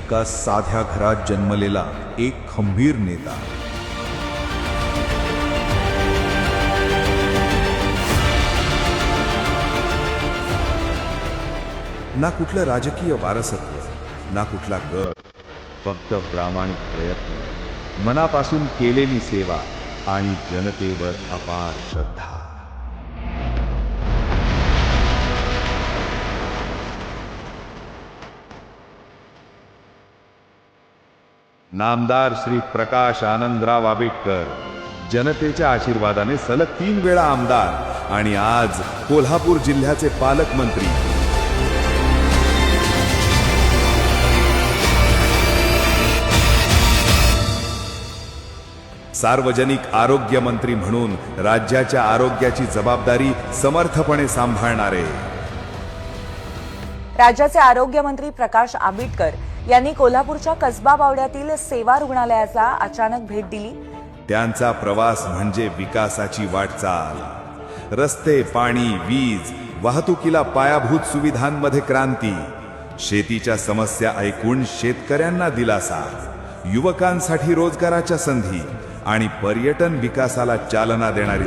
एका साध्या घरात जन्मलेला एक खंबीर नेता. ना कुठलं राजकीय वारसत्व, ना कुठला गट, फक्त प्रामाणिक प्रयत्न, मनापासून केलेली सेवा आणि जनतेवर अपार श्रद्धा. नामदार श्री प्रकाश आनंदराव आंबेडकर, जनतेच्या आशीर्वादाने सलग 3 वेळा आमदार आणि आज कोल्हापूर जिल्ह्याचे पालकमंत्री. सार्वजनिक आरोग्य मंत्री म्हणून राज्याच्या आरोग्याची जबाबदारी समर्थपणे सांभाळणारे. राज्याचे आरोग्य मंत्री प्रकाश आंबेडकर यांनी कोल्हापूरच्या कसबा बावड्यातील सेवा रुग्णालयाला अचानक भेट दिली. त्यांचा प्रवास म्हणजे विकासाची वाटचाल. रस्ते, पाणी, वीज, वाहतुकीला पायाभूत सुविधांमध्ये क्रांती, शेतीच्या समस्या ऐकून शेतकऱ्यांना दिलासा, युवकांसाठी रोजगाराच्या संधी आणि पर्यटन विकासाला चालना देणारी